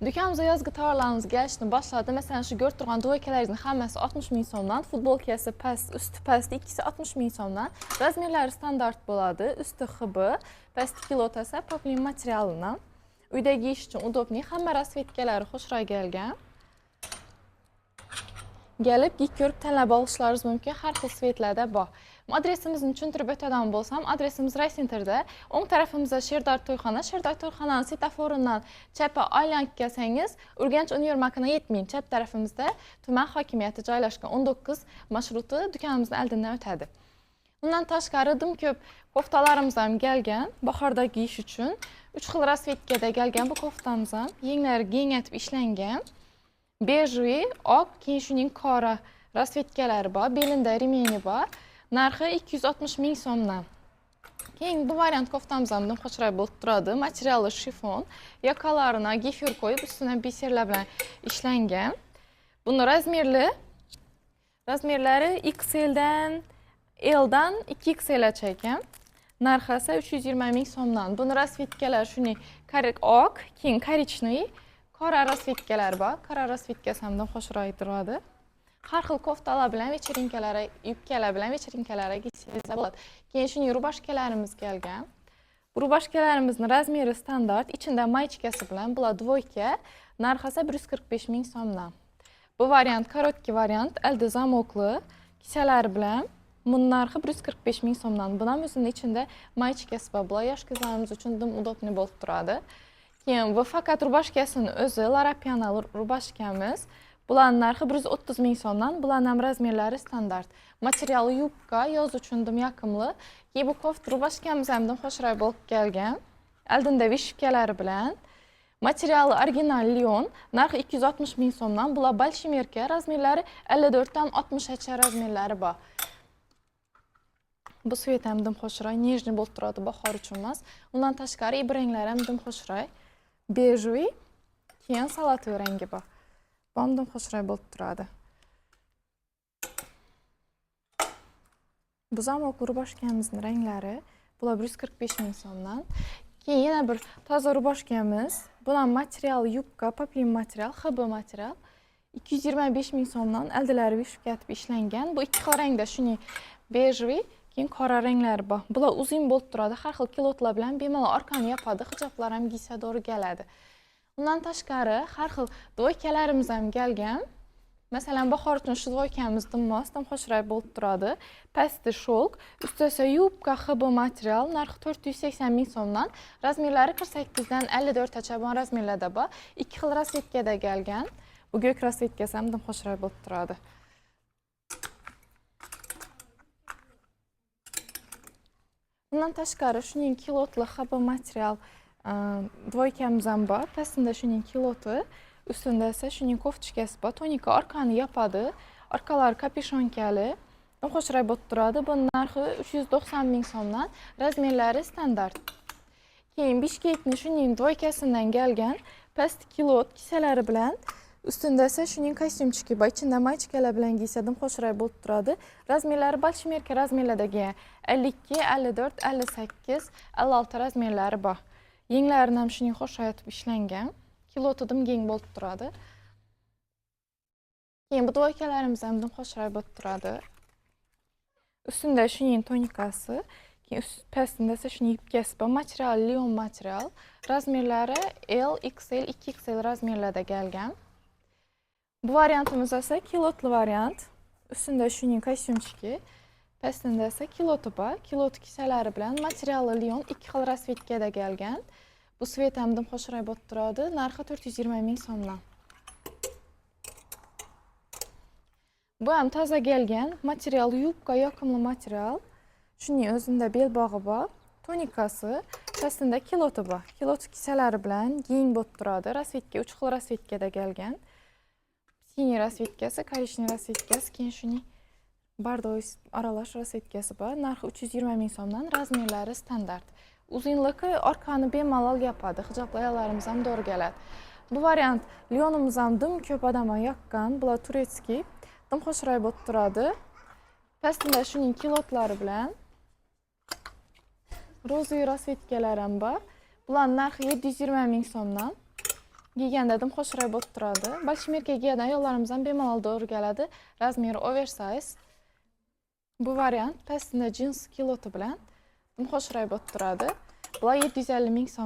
Dükanımıza yazgı tovarlarımız gəlişini başladı. Məsələn, şu görüb durğan dvoykələrinizin hamısı 60 min somdan, futbolkası pəst, üstü pəst, ikisi 60 min somdan. Razmerləri standart boladı, üstü xıbı, pəst kilotası, poplin materialından. Uyda giyiş üçün udobni, hamma rasvetkaları xoşra gəlgən. Gəlib, giyik görüb tələb alışlarınız mümkün, hər xil svetlərdə bax. Adresimizin üçündür ötədən bolsam, adresimiz Raysenterdə. Onun tərəfimizdə Şerdar Toyxana. Şerdar Toyxananın svetoforundan çəpə aylank gəlsəniz, Urgenç Univermarkına yetməyin. Çəp tərəfimizdə Tümən Hakimiyyəti caylaşqan 19 marşrutu dükanımızın əldindən ötədir. Bundan təşqarıdım ki, koftalarımızdan gəlgən, baxarda giyiş üçün 3 xil rasvetkədə gəlgən bu koftamızdan yeniləri geyinətib işləngən. Bejui, ak, kenşinin qara rasvetkaları var, belində rimeni var. Narxı 260 min somdan. Keyin bu variant koftamızdan bundan xoşray bo'lib turadi. Materialı şifon, yakalarına gifir qoyub üstünə biserlər bilan işləngan. Bunu razmerləri XL-dən, L-dan 2XL-ə çəkəm. Narxı isə 320 min somdan. Bunu rasvetkalar şuni ak, keyin korichnoy, qora rasvetkalar var. Qora rasvetkasi hamdan xoşray turadi. Har xil koftalar bilan vechirinkalara, yubkalar bilan vechirinkalara giysangiz bo'ladi. Keyin shuni rubashkalarimiz kelgan. Bu rubashkalarimizning razmeri standart, ichida maychkasi bilan bular dvoyka, narxi esa 145 ming so'mdan. Bu variant korotki variant, əldə zamokli, kisalari bilan. Bunun narxi 145 ming so'mdan. Bunun o'zida ichida maychkasi bor. Bular yosh qizlarimiz uchun dim udobni bo'lib turadi. Keyin bu faqat rubashkasining o'zi Larapiana rubashkamiz. Buların narxı 130 min so'mdan, buların ham razmerləri standart. Materialı yubka, yoz üçün dim yaqımlı. Bu koft rubashkamiz hamdan xoşray bo'lib kelgan. Əldində vishkaları bilan. Materialı orijinal Lion, narxı 260 min so'mdan. Bular balshimerka, razmerləri 54-dan 60-gacha razmerləri bor. Bu svet hamdan xoşray, nejni bo'lib turadi bahor uchun emas. Undan tashqari ranglar hamdan xoşray. Bejui, keyin salatoy rangi bor. Bundan xoşray bo'lib turadi. Bu zamokli rubashkamizning ranglari, bular 145 ming so'mdan. Keyin yana bir toza rubashkamiz. Bular material yubka, poplin material, xb material. 225 ming so'mdan əldilari vishkatib ishlangan. Bu ikki xil rangda, shuni bejvi, keyin qora ranglar bor. Bular uzun bo'lib turadi, har xil kilotlar bilan bemalol orqani yopadi, hijoblar ham giysa to'g'ri keladi. Undan tashqari har xil dvoykalarimiz ham kelgan. Masalan, bahor uchun shu dvoykamiz dimmasdan xo'shray bo'lib turadi. Pasti shulk, usti esa yubka xb material, narxi 480 ming so'mdan. Razmerlari 48 dan 54 gacha bor razmerlarda bor. Ikki xil rasvetkada kelgan. Bu ko'k rasvetkasi ham xo'shray bo'lib turadi. Bundan tashqari shuning kilotli xb material dvoykamiz ham bor. Pastida shuning kiloti, ustida esa shuning koftichkasi bor. Tonika orqani yopadi. Orqalari kapeshonkali. Xo'shray bo'lib turadi. Buning narxi 390 ming so'mdan. Razmerlari standart. Keyin bishkekning shuning dvoykasidan kelgan past kilot kisalari bilan, ustida esa shuning kostyumchiki bor. Ichida maychkalar bilan giysadim xo'shray bo'lib turadi. Razmerlari balshimerka razmerlardagi 52, 54, 58, 56 razmerlari bor. Yenglarini ham shuning xo'shayotib ishlangan. Kiloti dim keng bo'lib turadi. Keyin bu dvoykalarimiz ham dim xo'shray bo'lib turadi. Ustida shuning tonikasi, keyin pastida esa shuning yubkasi bor. Material Lion material. Razmerlari L, XL, 2XL razmerlarda kelgan. Bu variantimiz esa kilotli variant. Ustida shuning kostyumchiki, pastida esa kiloti bor. Kiloti kisalari bilan materiali Lion 2 xil rasvetkada kelgan. Bu svet ham dim xo'shray bo'lib turadi. Narxi 420 ming so'mdan. Bu ham toza kelgan. Material yubka, yoqimli material. Shuning o'zida belbog'i bor. Tonikasi, pastida kiloti bor. Kiloti kisalari bilan keng bo'lib turadi. Rasvetka 3 xil rasvetkada kelgan. Siniy rasvetkasi, korishniy rasvetkasi, keyin shuning bardoy aralash rasvetkasi bor. Narxi 320 ming so'mdan, razmerlari standart. Uzunligi orqani bemalol yopadi. Hijoblarimiz ham to'g'ri keladi. Bu variant Lionimiz ham dim ko'p odamga yoqqan. Bular turetskiy. Dim xo'shray bo'lib turadi. Pastida shuning kilotlari bilan ro'ziy rasvetkalar ham bor. Bularning narxi 720 ming so'mdan. Giyganda dim xo'shroq bo'lib turadi. Balchimerka kiygan ayollarimiz ham bemalol to'g'ri keladi. Razmeri oversize. Bu variant pastida jins kiloti bilan dim xo'shroq bo'lib turadi. Bular 750 ming so'm.